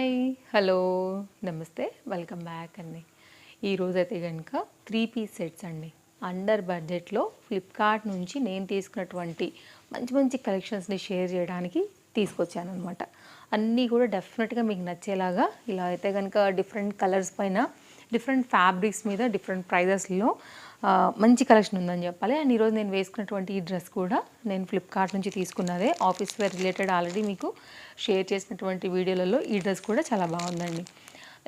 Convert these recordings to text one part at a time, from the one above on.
Hi hello నమస్తే welcome back అండి. ఈరోజైతే కనుక 3 పీస్ సెట్స్ అండి అండర్ బడ్జెట్లో ఫ్లిప్కార్ట్ నుంచి నేను తీసుకున్నటువంటి మంచి మంచి కలెక్షన్స్ని షేర్ చేయడానికి తీసుకొచ్చాను అనమాట. అన్నీ కూడా డెఫినెట్గా మీకు నచ్చేలాగా ఇలా అయితే కనుక డిఫరెంట్ కలర్స్ పైన డిఫరెంట్ ఫ్యాబ్రిక్స్ మీద డిఫరెంట్ ప్రైజెస్లో మంచి కలెక్షన్ ఉందని చెప్పాలి. అండ్ ఈరోజు నేను వేసుకున్నటువంటి ఈ డ్రెస్ కూడా నేను ఫ్లిప్కార్ట్ నుంచి తీసుకున్నదే. ఆఫీస్ వేర్ రిలేటెడ్ ఆల్రెడీ మీకు షేర్ చేసినటువంటి వీడియోలలో ఈ డ్రెస్ కూడా చాలా బాగుందండి.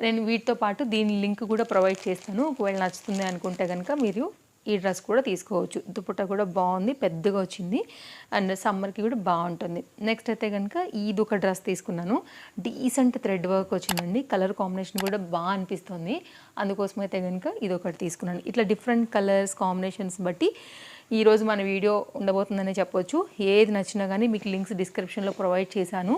నేను వీటితో పాటు దీని లింక్ కూడా ప్రొవైడ్ చేస్తాను. ఒకవేళ నచ్చుతుంది అనుకుంటే కనుక మీరు ఈ డ్రెస్ కూడా తీసుకోవచ్చు. దుపట్టా కూడా బాగుంది, పెద్దగా వచ్చింది అండ్ సమ్మర్కి కూడా బాగుంటుంది. నెక్స్ట్ అయితే కనుక ఇది ఒక డ్రెస్ తీసుకున్నాను. డీసెంట్ థ్రెడ్ వర్క్ వచ్చిందండి. కలర్ కాంబినేషన్ కూడా బాగా అనిపిస్తుంది. అందుకోసం అయితే కనుక ఇది ఒకటి తీసుకున్నాను. ఇట్లా డిఫరెంట్ కలర్స్ కాంబినేషన్స్ బట్టి ఈరోజు మన వీడియో ఉండబోతుందనే చెప్పొచ్చు. ఏది నచ్చినా కానీ మీకు లింక్స్ డిస్క్రిప్షన్లో ప్రొవైడ్ చేశాను.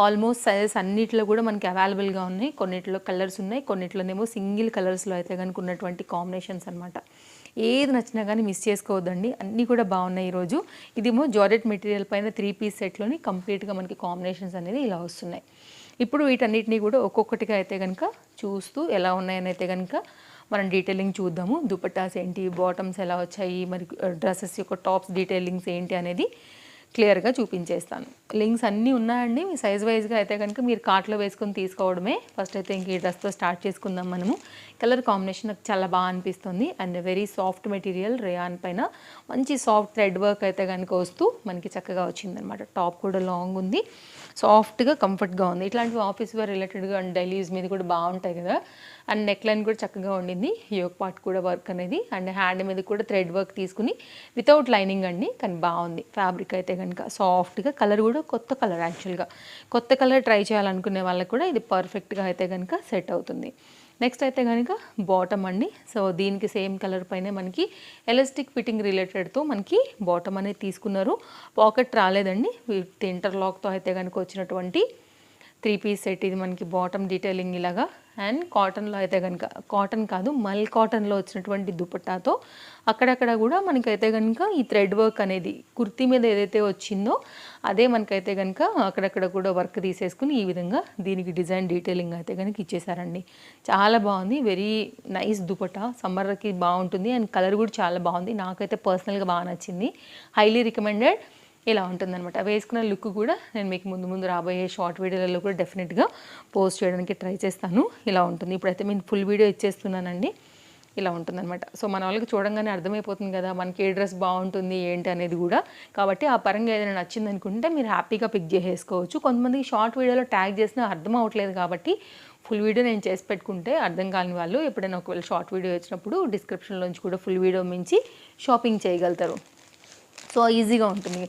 ఆల్మోస్ట్ సైజెస్ అన్నిట్లో కూడా మనకి అవైలబుల్గా ఉన్నాయి. కొన్నిట్లో కలర్స్ ఉన్నాయి, కొన్నిట్లోనేమో సింగిల్ కలర్స్లో అయితే కనుక ఉన్నటువంటి కాంబినేషన్స్ అనమాట. ఏది నచ్చినా కానీ మిస్ చేసుకోవద్దండి. అన్నీ కూడా బాగున్నాయి ఈరోజు. ఇదేమో జార్జెట్ మెటీరియల్ పైన 3 పీస్ సెట్లోని కంప్లీట్గా మనకి కాంబినేషన్స్ అనేది ఇలా వస్తున్నాయి. ఇప్పుడు వీటన్నిటినీ కూడా ఒక్కొక్కటిగా అయితే కనుక చూస్తూ ఎలా ఉన్నాయని అయితే కనుక మనం డీటెయిలింగ్ చూద్దాము. దుపట్టాస్ ఏంటి, బాటమ్స్ ఎలా వచ్చాయి, మరి డ్రెస్సెస్ యొక్క టాప్స్ డీటెయిలింగ్స్ ఏంటి అనేది క్లియర్గా చూపించేస్తాను. లింక్స్ అన్నీ ఉన్నాయండి. మీ సైజ్ వైజ్గా అయితే కనుక మీరు కార్ట్లో వేసుకొని తీసుకోవడమే. ఫస్ట్ అయితే ఇంక ఈ డ్రెస్తో స్టార్ట్ చేసుకుందాం మనము. కలర్ కాంబినేషన్ నాకు చాలా బాగా అనిపిస్తుంది and very soft material rayon పైన మంచి సాఫ్ట్ థ్రెడ్ వర్క్ అయితే కనుక వస్తూ మనకి చక్కగా వచ్చిందనమాట. టాప్ కూడా లాంగ్ ఉంది, సాఫ్ట్గా కంఫర్ట్గా ఉంది. ఇట్లాంటివి ఆఫీస్ వేర్ రిలేటెడ్గా అండ్ డైలీ యూజ్ మీద కూడా బాగుంటాయి కదా. అండ్ నెక్ లైన్ కూడా చక్కగా ఉండింది. యోక్ పార్ట్ కూడా వర్క్ అనేది అండ్ హ్యాండ్ మీద కూడా థ్రెడ్ వర్క్ తీసుకుని వితౌట్ లైనింగ్ అండి, కానీ బాగుంది. ఫ్యాబ్రిక్ అయితే కనుక సాఫ్ట్గా, కలర్ కూడా కొత్త కలర్. యాక్చువల్గా కొత్త కలర్ ట్రై చేయాలనుకునే వాళ్ళకి కూడా ఇది పర్ఫెక్ట్గా అయితే కనుక సెట్ అవుతుంది. నెక్స్ట్ అయితే కనుక బాటమ్ అండి. సో దీనికి సేమ్ కలర్ పైనే మనకి ఎలాస్టిక్ ఫిట్టింగ్ రిలేటెడ్తో మనకి బాటమ్ అనేది తీసుకున్నారు. పాకెట్ రాలేదండి. విత్ ఇంటర్లాక్తో అయితే కనుక వచ్చినటువంటి 3 పీస్ సెట్. ఇది మనకి బాటమ్ డీటెయిలింగ్ ఇలాగా అండ్ కాటన్లో అయితే కనుక, కాటన్ కాదు మల్ కాటన్లో వచ్చినటువంటి దుపట్టాతో అక్కడక్కడ కూడా మనకైతే కనుక ఈ థ్రెడ్ వర్క్ అనేది కుర్తీ మీద ఏదైతే వచ్చిందో అదే మనకైతే కనుక అక్కడక్కడ కూడా వర్క్ తీసేసుకుని ఈ విధంగా దీనికి డిజైన్ డీటెయిలింగ్ అయితే కనుక ఇచ్చేసారండి. చాలా బాగుంది. Very nice dupatta. సమ్మర్కి బాగుంటుంది అండ్ కలర్ కూడా చాలా బాగుంది. నాకైతే పర్సనల్గా బాగా నచ్చింది. Highly recommended. ఇలా ఉంటుందన్నమాట. వేసుకున్న లుక్ కూడా నేను మీకు ముందు రాబోయే షార్ట్ వీడియోలలో కూడా డెఫినెట్గా పోస్ట్ చేయడానికి ట్రై చేస్తాను. ఇలా ఉంటుంది. ఇప్పుడైతే నేను ఫుల్ వీడియో ఇచ్చేస్తున్నానండి. ఇలా ఉంటుందన్నమాట. సో మన వాళ్ళకి చూడంగానే అర్థమైపోతుంది కదా మనకి ఏ డ్రెస్ బాగుంటుంది ఏంటి అనేది కూడా. కాబట్టి ఆ పరంగా ఏదైనా నచ్చింది అనుకుంటే మీరు హ్యాపీగా పిక్ చేసేసుకోవచ్చు. కొంతమందికి షార్ట్ వీడియోలో ట్యాగ్ చేసినా అర్థం అవ్వట్లేదు కాబట్టి ఫుల్ వీడియో నేను చేసి పెట్టుకుంటే అర్థం కాని వాళ్ళు ఎప్పుడైనా ఒకవేళ షార్ట్ వీడియో వచ్చినప్పుడు డిస్క్రిప్షన్లోంచి కూడా ఫుల్ వీడియో మించి షాపింగ్ చేయగలుగుతారు. సో ఈజీగా ఉంటుంది.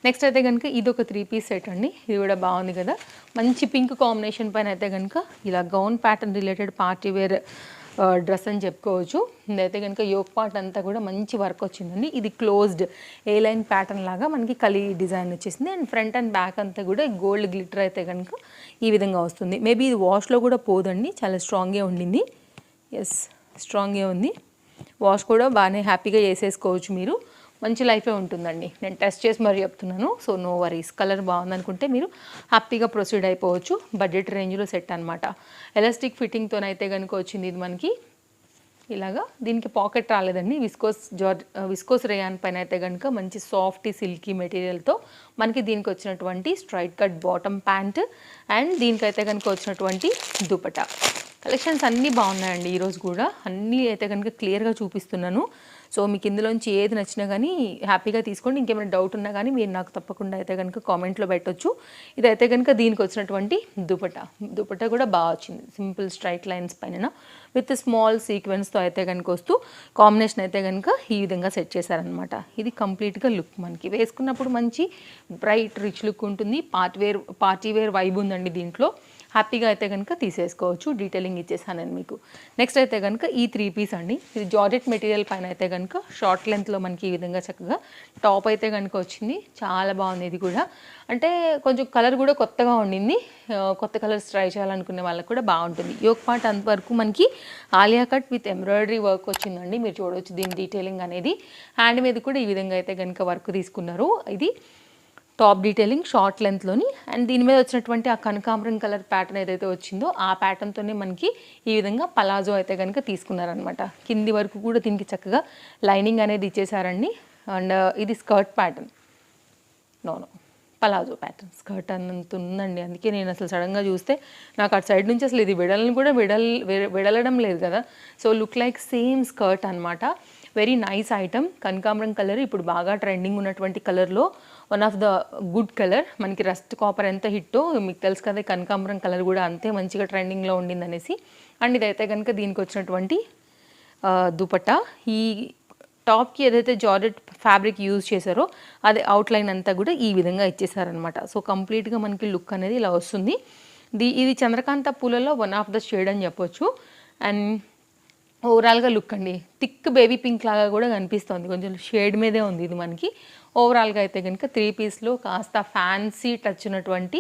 నెక్స్ట్ అయితే కనుక ఇది ఒక 3 పీస్ సెట్ అండి. ఇది కూడా బాగుంది కదా. మంచి పింక్ కాంబినేషన్ పైన అయితే కనుక ఇలా gown pattern related party wear dress అని చెప్పుకోవచ్చు. ఇదైతే కనుక యోక్ పార్ట్ అంతా కూడా మంచి వర్క్ వచ్చిందండి. ఇది క్లోజ్డ్ ఏ లైన్ ప్యాటర్న్ లాగా మనకి కలీ డిజైన్ వచ్చేసింది అండ్ ఫ్రంట్ అండ్ బ్యాక్ అంతా కూడా గోల్డ్ గ్లిటర్ అయితే కనుక ఈ విధంగా వస్తుంది. మేబీ ఇది వాష్లో కూడా పోదండి, చాలా స్ట్రాంగ్గా ఉండింది. ఎస్, స్ట్రాంగ్గా ఉంది. వాష్ కూడా బాగానే హ్యాపీగా చేసేసుకోవచ్చు మీరు. మంచి లైఫే ఉంటుందండి. నేను టెస్ట్ చేసి మరీ చెప్తున్నాను. So no worries. కలర్ బాగుందనుకుంటే మీరు హ్యాపీగా ప్రొసీడ్ అయిపోవచ్చు. బడ్జెట్ రేంజ్లో సెట్ అనమాట. ఎలాస్టిక్ ఫిట్టింగ్తోనైతే కనుక వచ్చింది ఇది మనకి ఇలాగా. దీనికి పాకెట్ రాలేదండి. విస్కోస్ రేయాన్ పైన అయితే కనుక మంచి సాఫ్ట్ సిల్కీ మెటీరియల్తో మనకి దీనికి వచ్చినటువంటి straight cut bottom pant and దీనికైతే కనుక వచ్చినటువంటి దుపట్టా. కలెక్షన్స్ అన్నీ బాగున్నాయండి ఈరోజు కూడా. అన్నీ అయితే కనుక క్లియర్గా చూపిస్తున్నాను. సో మీకు ఇందులోంచి ఏది నచ్చినా కానీ హ్యాపీగా తీసుకోండి. ఇంకేమైనా డౌట్ ఉన్నా కానీ మీరు నాకు తప్పకుండా అయితే కనుక కామెంట్లో పెట్టొచ్చు. ఇదైతే కనుక దీనికి వచ్చినటువంటి దుపట్టా కూడా బాగా వచ్చింది. సింపుల్ స్ట్రైట్ లైన్స్ పైన విత్ స్మాల్ సీక్వెన్స్తో అయితే కనుక వస్తూ కాంబినేషన్ అయితే కనుక ఈ విధంగా సెట్ చేశారనమాట. ఇది కంప్లీట్గా లుక్ మనకి వేసుకున్నప్పుడు మంచి బ్రైట్ రిచ్ లుక్ ఉంటుంది. పార్టీ వేర్ వైబ్ ఉందండి దీంట్లో. హ్యాపీగా అయితే కనుక తీసేసుకోవచ్చు. డీటెయిలింగ్ ఇచ్చేసాను నేను మీకు. నెక్స్ట్ అయితే కనుక ఈ 3 పీస్ అండి. ఇది జార్జెట్ మెటీరియల్ పైన అయితే కనుక షార్ట్ లెంత్లో మనకి ఈ విధంగా చక్కగా టాప్ అయితే కనుక వచ్చింది. చాలా బాగుంది. ఇది కూడా అంటే కొంచెం కలర్ కూడా కొత్తగా ఉండింది. కొత్త కలర్స్ ట్రై చేయాలనుకునే వాళ్ళకి కూడా బాగుంటుంది. యోక్ పార్ట్ అంతవరకు మనకి Alia cut with embroidery work వచ్చిందండి. మీరు చూడవచ్చు దీని డీటెయిలింగ్ అనేది. హ్యాండ్ మీద కూడా ఈ విధంగా అయితే కనుక వర్క్ తీసుకున్నారు. ఇది టాప్ డీటెయిలింగ్ షార్ట్ లెంత్లోని, అండ్ దీని మీద వచ్చినటువంటి ఆ కనకాంబరం కలర్ ప్యాటర్న్ ఏదైతే వచ్చిందో ఆ ప్యాటర్న్తోనే మనకి ఈ విధంగా పలాజో అయితే కనుక తీసుకున్నారనమాట. కింది వరకు కూడా దీనికి చక్కగా లైనింగ్ అనేది ఇచ్చేసారండి. అండ్ ఇది skirt pattern, no no palazzo pattern skirt అన్నంత ఉందండి. అందుకే నేను అసలు సడన్గా చూస్తే నాకు అటు సైడ్ నుంచి అసలు ఇది విడలని కూడా విడలడం లేదు కదా. So look like same skirt అనమాట. Very nice item. కనకాంబరం కలర్ ఇప్పుడు బాగా ట్రెండింగ్ ఉన్నటువంటి కలర్లో one of the good colour. మనకి రస్ట్ కాపర్ ఎంత హిట్టో మీకు తెలుసు కదా, కనకాంబరం కలర్ కూడా అంతే మంచిగా ట్రెండింగ్లో ఉండింది అనేసి. అండ్ ఇదైతే కనుక దీనికి వచ్చినటువంటి దుపట్టా. ఈ టాప్కి ఏదైతే జార్జెట్ ఫ్యాబ్రిక్ యూజ్ చేశారో అది అవుట్లైన్ అంతా కూడా ఈ విధంగా ఇచ్చేసారనమాట. సో కంప్లీట్గా మనకి లుక్ అనేది ఇలా వస్తుంది. ఇది చంద్రకాంత పూలలో వన్ ఆఫ్ ద షేడ్ అని చెప్పొచ్చు. అండ్ ఓవరాల్గా లుక్ అండి థిక్ బేబీ పింక్ లాగా కూడా కనిపిస్తుంది, కొంచెం షేడ్ మీదే ఉంది ఇది మనకి. ఓవరాల్గా అయితే కనుక 3 పీస్లో కాస్త ఫ్యాన్సీ టచ్ ఉన్నటువంటి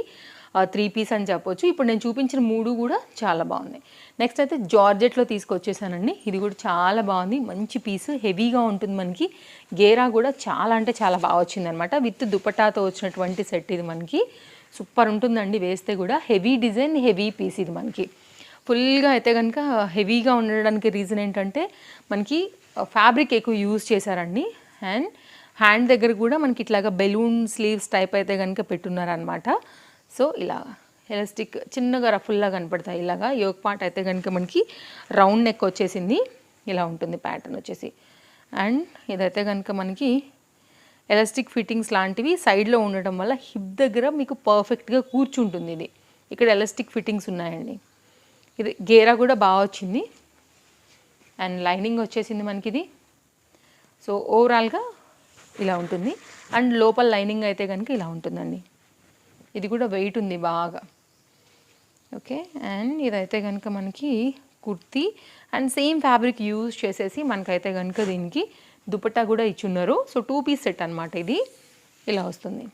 3 పీస్ అని చెప్పొచ్చు. ఇప్పుడు నేను చూపించిన 3 కూడా చాలా బాగున్నాయి. నెక్స్ట్ అయితే జార్జెట్లో తీసుకొచ్చేసానండి. ఇది కూడా చాలా బాగుంది, మంచి పీస్, హెవీగా ఉంటుంది మనకి. గేరా కూడా చాలా అంటే చాలా బాగా వచ్చిందనమాట. విత్ దుపట్టాతో వచ్చినటువంటి సెట్ ఇది మనకి. సూపర్ ఉంటుందండి వేస్తే కూడా. హెవీ డిజైన్, హెవీ పీస్ ఇది మనకి. ఫుల్గా అయితే కనుక హెవీగా ఉండడానికి రీజన్ ఏంటంటే మనకి ఫ్యాబ్రిక్ ఎక్కువ యూజ్ చేశారండి. అండ్ హ్యాండ్ దగ్గర కూడా మనకి ఇట్లాగా బెలూన్ స్లీవ్స్ టైప్ అయితే కనుక పెట్టున్నారనమాట. సో ఇలా ఎలాస్టిక్ చిన్నగా రఫుల్లా కనపడతాయి. ఇలాగా యోక్ పార్ట్ అయితే కనుక మనకి రౌండ్ నెక్ వచ్చేసింది, ఇలా ఉంటుంది ప్యాటర్న్ వచ్చేసి. అండ్ ఇదైతే కనుక మనకి ఎలాస్టిక్ ఫిట్టింగ్స్ లాంటివి సైడ్లో ఉండటం వల్ల హిప్ దగ్గర మీకు పర్ఫెక్ట్గా కూర్చుంటుంది. ఇది ఇక్కడ ఎలాస్టిక్ ఫిట్టింగ్స్ ఉన్నాయండి. ఇది గేరా కూడా బాగా వచ్చింది అండ్ లైనింగ్ వచ్చేసింది మనకి ఇది. సో ఓవరాల్గా ఇలా ఉంటుంది. అండ్ లోపల లైనింగ్ అయితే కనుక ఇలా ఉంటుందండి. ఇది కూడా వెయిట్ ఉంది బాగా. ఓకే, అండ్ ఇదైతే కనుక మనకి kurti and same fabric use చేసేసి మనకైతే కనుక దీనికి దుపట్టా కూడా ఇచ్చున్నారు. సో 2 పీస్ సెట్ అనమాట ఇది. ఇలా వస్తుంది.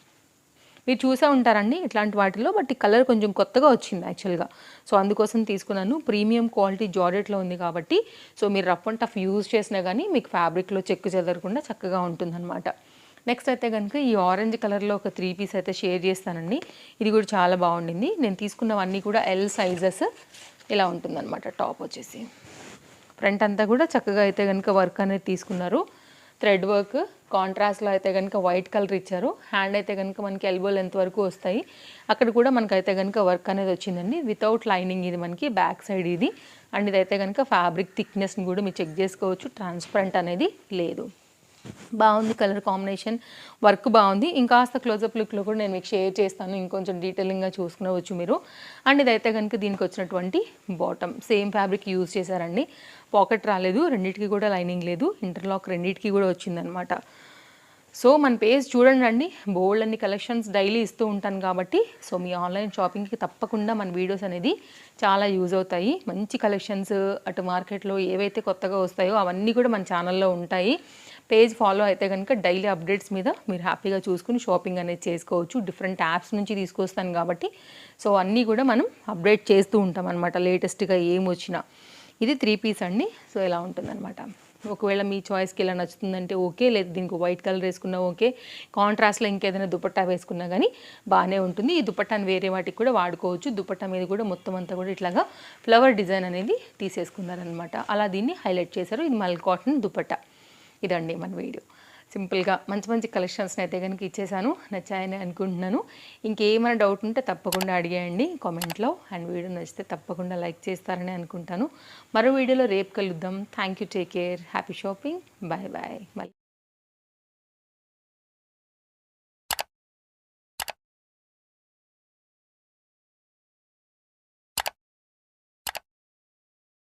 మీరు చూసే ఉంటారండి ఇట్లాంటి వాటిలో, బట్ ఈ కలర్ కొంచెం కొత్తగా వచ్చింది యాక్చువల్గా. సో అందుకోసం తీసుకున్నాను. ప్రీమియం క్వాలిటీ జార్జెట్లో ఉంది కాబట్టి సో మీరు రఫ్ అండ్ టఫ్ యూజ్ చేసినా కానీ మీకు ఫ్యాబ్రిక్లో చెక్కు చెదరకుండా చక్కగా ఉంటుందన్నమాట. నెక్స్ట్ అయితే కనుక ఈ ఆరెంజ్ కలర్లో ఒక 3 పీస్ అయితే షేర్ చేస్తానండి. ఇది కూడా చాలా బాగుండింది. నేను తీసుకున్నవన్నీ కూడా ఎల్ సైజెస్. ఇలా ఉంటుందన్నమాట టాప్ వచ్చేసి. ఫ్రంట్ అంతా కూడా చక్కగా అయితే కనుక వర్క్ అనేది తీసుకున్నారు. థ్రెడ్ వర్క్ కాంట్రాస్ట్లో అయితే కనుక వైట్ కలర్ ఇచ్చారు. హ్యాండ్ అయితే కనుక మనకి ఎల్బో లెంత్ వరకు వస్తాయి. అక్కడ కూడా మనకైతే కనుక వర్క్ అనేది వచ్చిందండి. వితౌట్ లైనింగ్ ఇది మనకి బ్యాక్ సైడ్ ఇది. అండ్ ఇదైతే కనుక ఫ్యాబ్రిక్ థిక్నెస్ని కూడా మీరు చెక్ చేసుకోవచ్చు. ట్రాన్స్పరెంట్ అనేది లేదు. బాగుంది కలర్ కాంబినేషన్, వర్క్ బాగుంది. ఇంకాస్త క్లోజప్ లుక్లో కూడా నేను మీకు షేర్ చేస్తాను, ఇంకొంచెం డీటెయిలింగ్గా చూసుకునవచ్చు మీరు. అండ్ ఇదైతే కనుక దీనికి వచ్చినటువంటి బాటమ్ సేమ్ ఫ్యాబ్రిక్ యూజ్ చేశారండి. పాకెట్ రాలేదు, రెండింటికి కూడా లైనింగ్ లేదు, ఇంటర్లాక్ రెండింటికి కూడా వచ్చిందనమాట. సో మన పేజ్ చూడండి అండి, బోల్డ్ అన్ని కలెక్షన్స్ డైలీ ఇస్తూ ఉంటాను కాబట్టి సో మీ ఆన్లైన్ షాపింగ్కి తప్పకుండా మన వీడియోస్ అనేది చాలా యూజ్ అవుతాయి. మంచి కలెక్షన్స్ అటు మార్కెట్లో ఏవైతే కొత్తగా వస్తాయో అవన్నీ కూడా మన ఛానల్లో ఉంటాయి. పేజ్ ఫాలో అయితే కనుక డైలీ అప్డేట్స్ మీద మీరు హ్యాపీగా చూసుకుని షాపింగ్ అనేది చేసుకోవచ్చు. డిఫరెంట్ యాప్స్ నుంచి తీసుకొస్తాను కాబట్టి సో అన్నీ కూడా మనం అప్డేట్ చేస్తూ ఉంటాం అనమాట, లేటెస్ట్గా ఏం వచ్చినా. ఇది 3 పీస్ అండి. సో ఇలా ఉంటుందన్నమాట. ఒకవేళ మీ చాయిస్కి ఇలా నచ్చుతుందంటే ఓకే, లేదు దీనికి వైట్ కలర్ వేసుకున్నా ఓకే, కాంట్రాస్ట్లో ఇంకేదైనా దుపట్టా వేసుకున్నా కానీ బాగానే ఉంటుంది. ఈ దుపట్టాని వేరే వాటికి కూడా వాడుకోవచ్చు. దుపట్టా మీద కూడా మొత్తం అంతా కూడా ఇట్లాగా ఫ్లవర్ డిజైన్ అనేది తీసేసుకున్నారనమాట. అలా దీన్ని హైలైట్ చేశారు. ఇది మల్ కాటన్ దుపట్టా. ఇదండి మన వీడియో. సింపుల్గా మంచి మంచి కలెక్షన్స్ని అయితే కనుక ఇచ్చేసాను, నచ్చాయని అనుకుంటున్నాను. ఇంకేమైనా డౌట్ ఉంటే తప్పకుండా అడిగేయండి కామెంట్లో. అండ్ వీడియో నచ్చితే తప్పకుండా లైక్ చేస్తారని అనుకుంటాను. మరో వీడియోలో రేపు కలుద్దాం. Thank you, take care, happy shopping, bye bye.